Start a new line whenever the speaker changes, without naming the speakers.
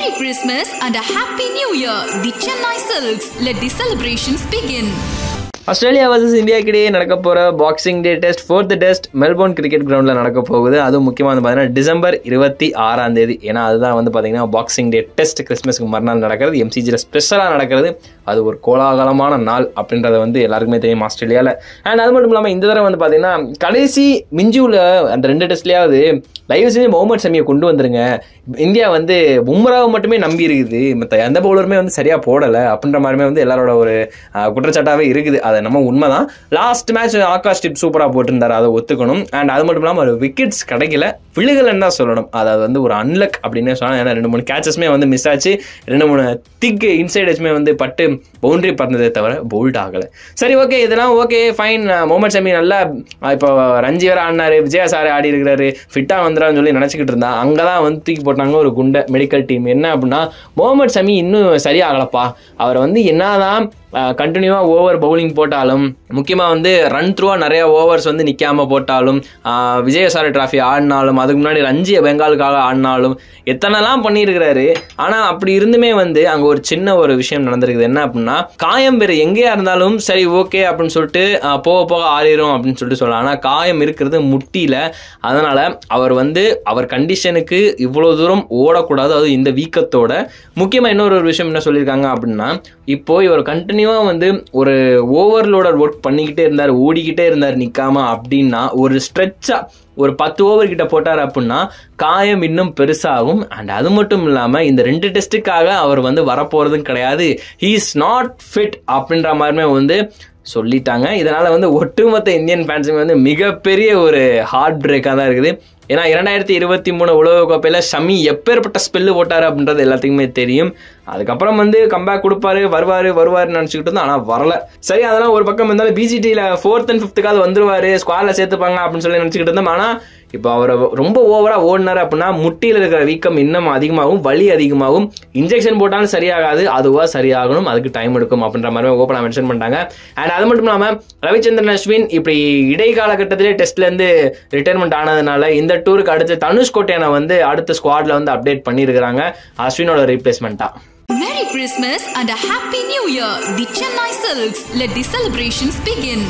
Merry Christmas and a Happy New Year. The Chennai Silks. Let the celebrations begin.
Australia versus India இடையே நடக்க போகிற Boxing Day test 4th test Melbourne cricket கிரவுண்டில் நடக்க போகுது. அதுவும் முக்கியமாக வந்து பார்த்தீங்கன்னா டிசம்பர் 26 ஏன்னா அதுதான் வந்து பார்த்தீங்கன்னா பாக்ஸிங் டே டெஸ்ட் கிறிஸ்மஸ்க்கு மறுநாள் நடக்கிறது. எம்சிஜியில் ஸ்பெஷலாக நடக்கிறது. அது ஒரு கோலாகலமான நாள் அப்படின்றத வந்து எல்லாருக்குமே தெரியும் ஆஸ்திரேலியாவில். அண்ட் அது மட்டும் இல்லாமல் இந்த தடவை வந்து பார்த்தீங்கன்னா கடைசி மிஞ்சுவில் அந்த 2 டெஸ்ட்லேயாவது தயவு செஞ்சு முகமது ஷமியை கொண்டு வந்துருங்க. இந்தியா வந்து பும்ராவை மட்டுமே நம்பி இருக்குது, மற்ற எந்த பவுலருமே வந்து சரியாக போடலை அப்படின்ற மாதிரிமே வந்து எல்லாரோட ஒரு குற்றச்சாட்டாகவே இருக்குது. அது நம்ம உண்மைதான். லாஸ்ட் மேட்ச் ஆகாஷ் டிப் சூப்பராக போட்டிருந்தாரு, அதை ஒத்துக்கணும். அண்ட் அது மட்டும் இல்லாமல் ஒரு விக்கெட்ஸ் கிடைக்கல, விழுகலன்னு தான் சொல்லணும். அதாவது வந்து ஒரு அன்லக் அப்படின்னு சொல்லலாம். ஏன்னா 2-3 கேச்சஸ்மே வந்து மிஸ் ஆச்சு, 2-3 திக் இன்சைடர்ஸ்மே வந்து பட்டு பவுண்டரி பறந்ததே தவிர போல்ட் ஆகலை. சரி, ஓகே, இதெல்லாம் ஓகே, ஃபைன். முகமது ஷமி நல்லா இப்போ ரஞ்சி வேற ஆடினாரு, விஜயா சார் ஆடி இருக்கிறாரு, ஃபிட்டாக வந்துடான்னு சொல்லி நினச்சிக்கிட்டு இருந்தா. அங்கே தான் வந்து தூக்கி போட்டாங்க ஒரு குண்டை மெடிக்கல் டீம். என்ன அப்படின்னா, முகமது ஷமி இன்னும் சரியாகலப்பா. அவர் வந்து என்னதான் கண்டினியூவாக ஓவர் பவுலிங் போட்டாலும், முக்கியமாக வந்து ரன் த்ரூவாக நிறைய ஓவர்ஸ் வந்து நிற்காமல் போட்டாலும், விஜயசாரி டிராஃபி ஆடினாலும், அதுக்கு முன்னாடி ரஞ்சியை பெங்காலுக்காக ஆடினாலும், எத்தனைலாம் பண்ணியிருக்கிறாரு. ஆனால் அப்படி இருந்துமே வந்து அங்கே ஒரு சின்ன ஒரு விஷயம் நடந்திருக்குது. என்ன அப்படின்னா, காயம் வேறு எங்கேயா இருந்தாலும் சரி ஓகே அப்படின்னு சொல்லிட்டு போக போக ஆறிடும் அப்படின்னு சொல்லிட்டு சொல்லலாம். ஆனால் காயம் இருக்கிறது முட்டியில். அதனால் அவர் வந்து அவர் கண்டிஷனுக்கு இவ்வளோ தூரம் ஓடக்கூடாது. அது இந்த வீக்கத்தோட முக்கியமாக இன்னொரு விஷயம் என்ன சொல்லியிருக்காங்க அப்படின்னா, இப்போ இவர் கண்டினியூவாக வந்து ஒரு ஓவர்லோடர் ஒர்க் பண்ணிக்கிட்டே இருந்தார், ஓடிக்கிட்டே இருந்தார் நிற்காம அப்படின்னா, ஒரு ஸ்ட்ரெச்சாக ஒரு 10 ஓவர் கிட்ட போட்டார் அப்படின்னா காயம் இன்னும் பெருசாகும். அண்ட் அது மட்டும் இல்லாமல் இந்த 2 டெஸ்ட்டுக்காக அவர் வந்து வரப்போகிறதும் கிடையாது. ஹீ இஸ் நாட் ஃபிட் அப்படின்ற மாதிரிமே வந்து சொல்லிட்டாங்க. இதனால் வந்து ஒட்டுமொத்த இந்தியன் ஃபேன்ஸுமே வந்து மிகப்பெரிய ஒரு ஹார்ட் பிரேக்காக தான் இருக்குது. ஏன்னா 2023 உலகக்கோப்பையில் ஷமி எப்பேற்பட்ட ஸ்பெல்லு போட்டார் அப்படின்றது எல்லாத்துக்குமே தெரியும். அதுக்கப்புறம் வந்து கம்பேக் கொடுப்பாரு, வருவாருன்னு நினச்சிக்கிட்டு இருந்தோம். ஆனால் வரல. சரி, அதெல்லாம் ஒரு பக்கம் இருந்தாலும் பிஜிடியில் 4th and 5th வந்துருவார், ஸ்குவாடில் சேர்த்துப்பாங்க அப்படின்னு சொல்லி நினச்சிக்கிட்டு இருந்தோம். ஆனால் இப்போ அவர் ரொம்ப ஓவராக ஓடினார் அப்படின்னா முட்டியில் இருக்கிற வீக்கம் இன்னும் அதிகமாகும், வலி அதிகமாகும். இன்ஜெக்ஷன் போட்டாலும் சரியாகாது, அதுவாக சரியாகணும், அதுக்கு டைம் எடுக்கும் அப்படின்ற மாதிரி ஓப்பனாக மென்ஷன் பண்ணிட்டாங்க. அண்ட் அது மட்டும் இல்லாமல் ரவிச்சந்திரன் அஸ்வின் இப்படி இடைக்காலகட்டத்திலே டெஸ்ட்லேருந்து ரிட்டைர்மெண்ட் ஆனதுனால இந்த டூருக்கு அடுத்து தனுஷ் கோட்டையனை வந்து அடுத்த ஸ்குவாடில் வந்து அப்டேட் பண்ணியிருக்கிறாங்க அஸ்வினோட ரீப்ளேஸ்மெண்ட்டாக.
Merry Christmas and a Happy New Year. The Chennai Silks. Let the celebrations begin.